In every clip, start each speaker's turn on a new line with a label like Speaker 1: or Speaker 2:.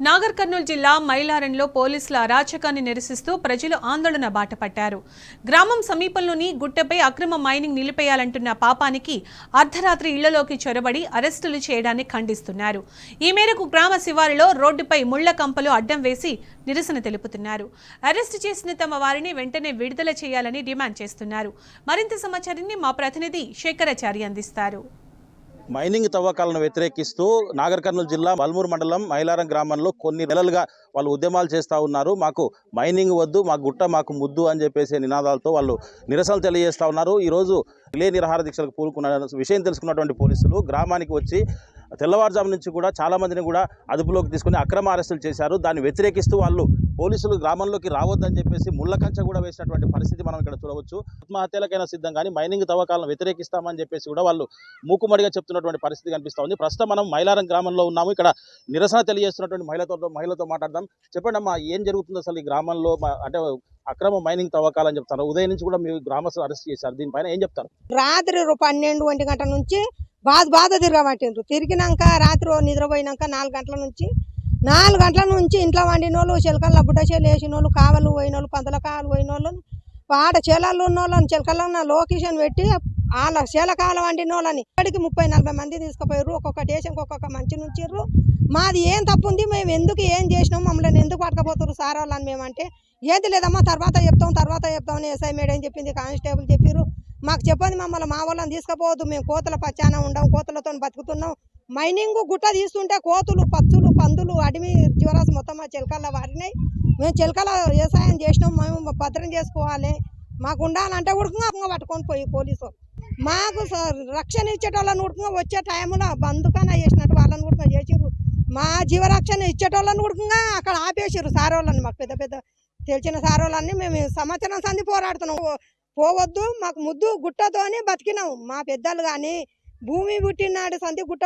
Speaker 1: నాగర్ కర్నూలు జిల్లా మైలారంలో పోలీసుల అరాచకాన్ని నిరసిస్తూ ప్రజలు ఆందోళన బాటపట్టారు. గ్రామం సమీపంలోని గుట్టపై అక్రమ మైనింగ్ నిలిపేయాలంటున్న పాపానికి అర్ధరాత్రి ఇళ్లలోకి చొరబడి అరెస్టులు చేయడాన్ని ఖండిస్తున్నారు. ఈ మేరకు గ్రామ శివారులో రోడ్డుపై ముళ్ల కంపలు అడ్డం వేసి నిరసన తెలుపుతున్నారు. అరెస్టు చేసిన తమ వారిని వెంటనే విడుదల చేయాలని డిమాండ్ చేస్తున్నారు. మరింత సమాచారాన్ని మా ప్రతినిధి శేఖరాచారి అందిస్తారు.
Speaker 2: మైనింగ్ తవ్వకాలను వ్యతిరేకిస్తూ నాగర్ కర్నూలు జిల్లా మల్మూరు మండలం మైలారం గ్రామంలో కొన్ని నెలలుగా వాళ్ళు ఉద్యమాలు చేస్తూ ఉన్నారు. మాకు మైనింగ్ వద్దు, మా గుట్ట మాకు ముద్దు అని చెప్పేసి నినాదాలతో వాళ్ళు నిరసనలు తెలియజేస్తూ ఉన్నారు. ఈరోజు రిలే నిరాహార దీక్షలకు పూనుకున్న విషయం తెలుసుకున్నటువంటి పోలీసులు గ్రామానికి వచ్చి తెల్లవారుజాము నుంచి కూడా చాలామందిని కూడా అదుపులోకి తీసుకుని అక్రమ అరెస్టులు చేశారు. దాన్ని వ్యతిరేకిస్తూ వాళ్ళు పోలీసులు గ్రామంలోకి రావద్దని చెప్పేసి ముళ్ళ కంచె కూడా వేసినటువంటి పరిస్థితి మనం ఇక్కడ చూడవచ్చు. ఆత్మహత్యలకైనా సిద్ధం కానీ మైనింగ్ తవ్వకాలను వ్యతిరేకిస్తామని చెప్పేసి కూడా వాళ్ళు మూకుమ్మడిగా చెప్తున్నటువంటి పరిస్థితి కనిపిస్తూ ఉంది. ప్రస్తుతం మనం మైలారం గ్రామంలో ఉన్నాము. ఇక్కడ నిరసన తెలియజేస్తున్నటువంటి మహిళతో మాట్లాడదాం. చెప్పండి అమ్మా, ఏం జరుగుతుంది అసలు ఈ గ్రామంలో? అంటే అక్రమ మైనింగ్ తవ్వకాలని చెప్తారు. ఉదయం నుంచి కూడా మీ గ్రామస్తులు అరెస్ట్ చేశారు. దీనిపైన ఏం చెప్తారు?
Speaker 3: రాత్రి 12-1 గంట నుంచి బాధ తిరగబట్టిండ్రు. తిరిగినాక రాత్రి నిద్రపోయినాక 4 గంటల నుంచి ఇంట్లో వండినోళ్ళు, చిలకల్ల బుడ్డ చేలు వేసినోళ్ళు, కావలు పోయినోళ్ళు, పంతల కావలు పోయినోళ్ళు, ఆడ చేలల్లో ఉన్నోళ్ళని చిలకల్లో లొకేషన్ పెట్టి వాళ్ళ చీలకాల వండినోళ్ళని ఇప్పటికి 30-40 మంది తీసుకుపోయారు. ఒక్కొక్క స్టేషన్కి ఒక్కొక్క మంచి నుంచిర్రు. మాది ఏం తప్పు ఉంది, మేము ఎందుకు ఏం చేసినాం, మమ్మల్ని ఎందుకు పట్టుకపోతారు సార్ వాళ్ళని మేమంటే, ఏది లేదమ్మా తర్వాత చెప్తాం అని ఎస్ఐ మేడం చెప్పింది, కానిస్టేబుల్ చెప్పారు. మాకు చెప్పండి, మమ్మల్ని మా వాళ్ళని తీసుకుపోవద్దు, మేము కోతుల పచ్చాన ఉండం, కోతులతో బతుకుతున్నాం. మైనింగ్ గుట్ట తీస్తుంటే కోతులు, పచ్చులు, పందులు, అడవి జీవరాశి మొత్తం మా చిలకల్లో వారినాయి. మేము చిలకల వ్యవసాయం చేసినాం, మేము భద్రం చేసుకోవాలి, మాకు ఉండాలంటే ఉడుకుగా పట్టుకొని పోయి పోలీసు మాకు రక్షణ ఇచ్చేటోళ్ళని ఉడుకుగా వచ్చే టైంలో బందుకన్నా చేసినట్టు వాళ్ళని ఉడుకుగా చేసిర్రు. మా జీవరక్షణ ఇచ్చేటోళ్ళని ఉడుకుగా అక్కడ ఆపేసారు సార్ వాళ్ళని. మాకు పెద్ద తెలిసిన సార్ వాళ్ళని మేము సంవత్సరం సంది పోరాడుతున్నాం. పోవద్దు, మాకు ముద్దు గుట్టతో అని బతికినాం. మా పెద్దలు కానీ భూమి పుట్టినాడు సంది గుట్ట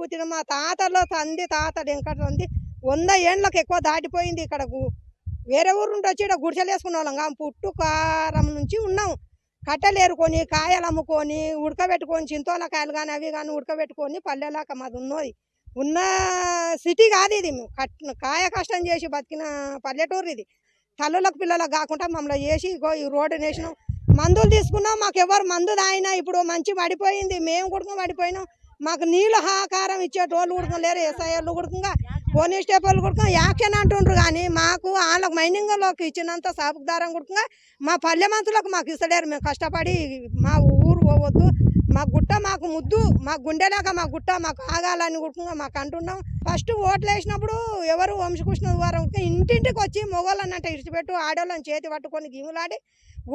Speaker 3: పుట్టిన మా తాతలో తాత వెంకట సంది 100 ఏండ్లకు ఎక్కువ దాటిపోయింది. ఇక్కడ వేరే ఊరు నుండి వచ్చి ఇక్కడ గుడిసెలు వేసుకునే వాళ్ళం. పుట్టుకారం నుంచి ఉన్నాం. కట్టెలు ఏరుకొని, కాయలు అమ్ముకొని, ఉడకబెట్టుకొని, చింతోల కాయలు కానీ అవి కానీ ఉడకబెట్టుకొని పల్లెలాక మాది ఉన్న సిటీ కాదు ఇది. కాయ కష్టం చేసి బతికిన పల్లెటూరు ఇది. తల్లులకు పిల్లలకు కాకుండా మమ్మల్ని చేసి ఈ రోడ్డు వేసినాం. మందులు తీసుకున్నాం, మాకు ఎవరు మందు తాగినా ఇప్పుడు మంచి పడిపోయింది, మేము కూడా పడిపోయినాం. మాకు నీళ్ళు హాకారం ఇచ్చేటోళ్ళు ఉడకం లేరు, ఎస్ఐలు ఉడకంగా, పోలీస్ స్టేషన్లు ఉడకం యాక్షన్ అంటుండ్రు. కానీ మాకు వాళ్ళకి మైనింగ్లోకి ఇచ్చినంత సాపుదారం ఉడకంగా మా పల్లె మంతులకు మాకు ఇస్తలేరు. మేము కష్టపడి మా ఊరు పోవద్దు, మా గుట్ట మాకు ముద్దు, మా గుండెలాగా మా గుట్ట మాకు ఆగాలని ఉడకంగా మాకు అంటున్నాం. ఫస్ట్ ఓట్లు వేసినప్పుడు ఎవరు వంశకృష్ణ వారం ఇంటింటికి వచ్చి మొగోళ్ళని అంటే ఇడిచిపెట్టు, ఆడోళ్ళని చేతి పట్టుకొని గిములాడి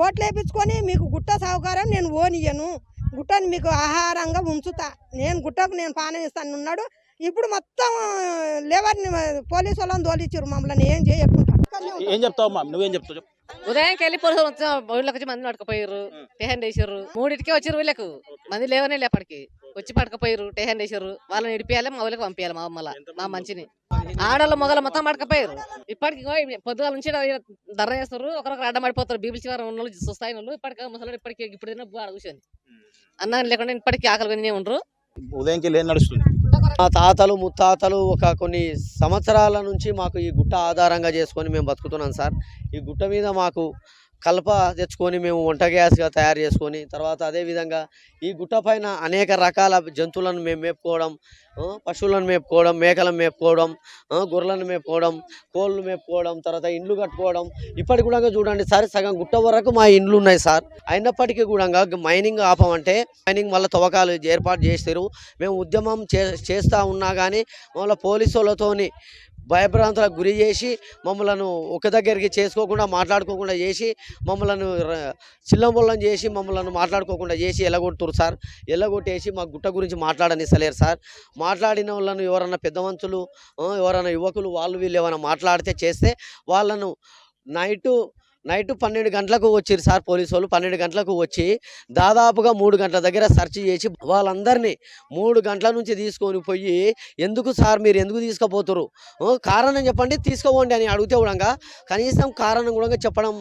Speaker 3: ఓట్లు వేయించుకొని మీకు గుట్ట సౌకర్యం నేను ఓనియను, గుట్టని మీకు ఆహారంగా ఉంచుతా, నేను గుట్టకు నేను పానం ఇస్తాను ఉన్నాడు. ఇప్పుడు మొత్తం లేవర్ని పోలీసు వాళ్ళని తోలిచ్చారు, మమ్మల్ని ఏం చేయకుండా.
Speaker 2: ఏం చెప్తావమ్మా, నువ్వేం చెప్తావు?
Speaker 4: ఉదయానికి వెళ్ళి పోలీసులు ఊళ్ళకి వచ్చి మంది పట్టుకుపోయారు, టేహన్ వేసారు. 3టికే వచ్చారు, వీళ్ళకు మంది లేవనే లేపటికి వచ్చి పట్టుకుపోయారు, టేహన్ వేసారు. వాళ్ళని ఇడిపియాలి, మా ఊళ్ళకి పంపించాలి. మా మంచిని ఆడవాళ్ళు మొగలు మొత్తం పట్టుకుపోయారు. ఇప్పటికి పొద్దుగాల నుంచి ధర చేస్తారు, ఒకరొకరు అడ్డం పడిపోతారు. బీబీసీ వారు ఉన్న వాళ్ళు చూస్తాయి వాళ్ళు. ఇప్పటికి ముసలి ఇప్పటికి ఇప్పుడు కూర్చొని అన్నం లేకుండా ఇప్పటికీ ఆకలి ఉండరు.
Speaker 2: ఉదయంకి లేని నడుస్తుంది.
Speaker 5: మా తాతలు ముత్తాతలు ఒక కొన్ని సంవత్సరాల నుంచి మాకు ఈ గుట్ట ఆధారంగా చేసుకొని మేము బతుకుతున్నాం సార్. ఈ గుట్ట మీద మాకు కలప తెచ్చుకొని మేము వంట గ్యాస్గా తయారు చేసుకొని, తర్వాత అదేవిధంగా ఈ గుట్ట పైన అనేక రకాల జంతువులను మేము మేపుకోవడం, పశువులను మేపుకోవడం, మేకలను మేపుకోవడం, గొర్రెలను మేపుకోవడం, కోళ్ళు మేపుకోవడం, తర్వాత ఇండ్లు కట్టుకోవడం. ఇప్పటికి కూడా చూడండి సార్, సగం గుట్ట వరకు మా ఇండ్లు ఉన్నాయి సార్. అయినప్పటికీ కూడా మైనింగ్ ఆపమంటే మైనింగ్ వల్ల తవ్వకాలు ఏర్పాటు చేస్తారు. మేము ఉద్యమం చేస్తూ ఉన్నా కానీ మమ్మల్ని పోలీసు వాళ్ళతోని భయభ్రాంతులకు గురి చేసి మమ్మలను ఒక దగ్గరికి చేసుకోకుండా మాట్లాడుకోకుండా చేసి మమ్మలను చిల్లంబొల్లం చేసి మమ్మల్ని మాట్లాడుకోకుండా చేసి ఎల్లగొడుతురు సార్. ఎల్లగొట్టేసి మా గుట్ట గురించి మాట్లాడనిస్తలేరు సార్. మాట్లాడిన వాళ్ళను ఎవరన్నా పెద్ద మనుషులు, ఎవరైనా యువకులు వాళ్ళు వీళ్ళు ఏమైనా మాట్లాడితే చేస్తే వాళ్ళను నైటు నైట్ 12 గంటలకు వచ్చిరు సార్ పోలీసు వాళ్ళు. 12 గంటలకు వచ్చి దాదాపుగా 3 గంటల దగ్గర సెర్చ్ చేసి వాళ్ళందరినీ 3 గంటల నుంచి తీసుకొని పోయి, ఎందుకు సార్ మీరు ఎందుకు తీసుకుపోతురు, కారణం చెప్పండి తీసుకోవండి అని అడిగితే కూడా కనీసం కారణం కూడా చెప్పడం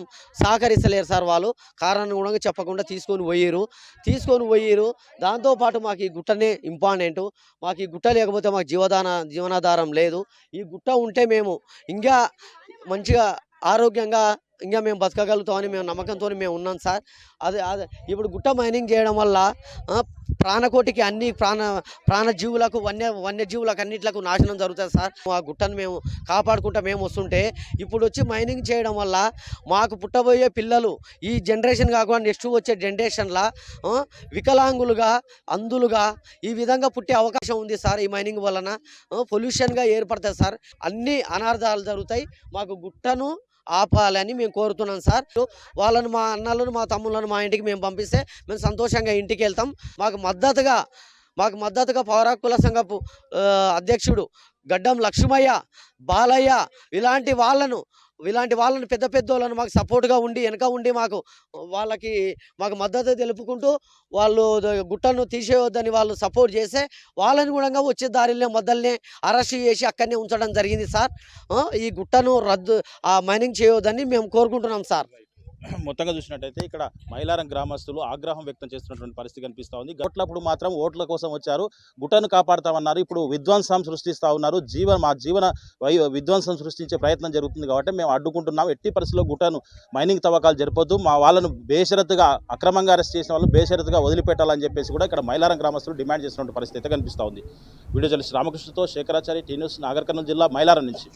Speaker 5: సహకరిస్తలేరు సార్. వాళ్ళు కారణం కూడా చెప్పకుండా తీసుకొని పోయిరు. దాంతోపాటు మాకు ఈ గుట్టనే ఇంపార్టెంట్. మాకు ఈ గుట్ట లేకపోతే మాకు జీవనాధారం లేదు. ఈ గుట్ట ఉంటే మేము ఇంకా మంచిగా ఆరోగ్యంగా ఇంకా మేము బతకగలుగుతామని మేము నమ్మకంతో మేము ఉన్నాం సార్. అదే ఇప్పుడు గుట్ట మైనింగ్ చేయడం వల్ల ప్రాణకోటికి అన్ని ప్రాణజీవులకు వన్యజీవులకు అన్నిట్లకు నాశనం జరుగుతుంది సార్. ఆ గుట్టను మేము కాపాడుకుంటూ మేము వస్తుంటే ఇప్పుడు వచ్చి మైనింగ్ చేయడం వల్ల మాకు పుట్టబోయే పిల్లలు ఈ జనరేషన్ కాకుండా నెక్స్ట్ వచ్చే జనరేషన్లా వికలాంగులుగా అందులుగా ఈ విధంగా పుట్టే అవకాశం ఉంది సార్. ఈ మైనింగ్ వలన పొల్యూషన్గా ఏర్పడుతుంది సార్. అన్ని అనార్థాలు జరుగుతాయి. మాకు గుట్టను ఆపాలని మేము కోరుతున్నాం సార్. వాళ్ళను మా అన్నలను మా తమ్ముళ్ళను మా ఇంటికి మేము పంపిస్తే మేము సంతోషంగా ఇంటికి వెళ్తాం. మాకు మద్దతుగా పౌరాకుల సంఘపు అధ్యక్షుడు గడ్డం లక్ష్మయ్య, బాలయ్య ఇలాంటి వాళ్ళను పెద్ద వాళ్ళను మాకు సపోర్ట్గా ఉండి వెనక ఉండి మాకు మద్దతు తెలుపుకుంటూ వాళ్ళు గుట్టను తీసేయొద్దని వాళ్ళు సపోర్ట్ చేస్తే వాళ్ళని కూడా వచ్చే దారిలో మొదలనే అరెస్ట్ చేసి అక్కడనే ఉంచడం జరిగింది సార్. ఈ గుట్టను మైనింగ్ చేయొద్దని మేము కోరుకుంటున్నాం సార్.
Speaker 2: మొత్తంగా చూసినట్టయితే ఇక్కడ మైలారం గ్రామస్తులు ఆగ్రహం వ్యక్తం చేస్తున్నటువంటి పరిస్థితి కనిపిస్తూ ఉంది. ఓట్లప్పుడు మాత్రం ఓట్ల కోసం వచ్చారు, గుట్టను కాపాడుతామన్నారు. ఇప్పుడు విధ్వంసం సృష్టిస్తూ ఉన్నారు. మా జీవన విధ్వంసం సృష్టించే ప్రయత్నం జరుగుతుంది కాబట్టి మేము అడ్డుకుంటున్నాం. ఎట్టి పరిస్థితుల్లో గుట్టను మైనింగ్ తవ్వకాలు జరపొద్దు, మా వాళ్ళను బేషరతుగా అక్రమంగా అరెస్ట్ చేసిన వాళ్ళు బేషరతుగా వదిలిపెట్టాలని చెప్పేసి కూడా ఇక్కడ మైలారం గ్రామస్తులు డిమాండ్ చేస్తున్న పరిస్థితి అయితే కనిపిస్తూ ఉంది. వీడియో జర్నలిస్ట్ రామకృష్ణతో శేఖరాచారి, టీ న్యూస్, నాగర్ కర్నూలు జిల్లా మైలారం నుంచి.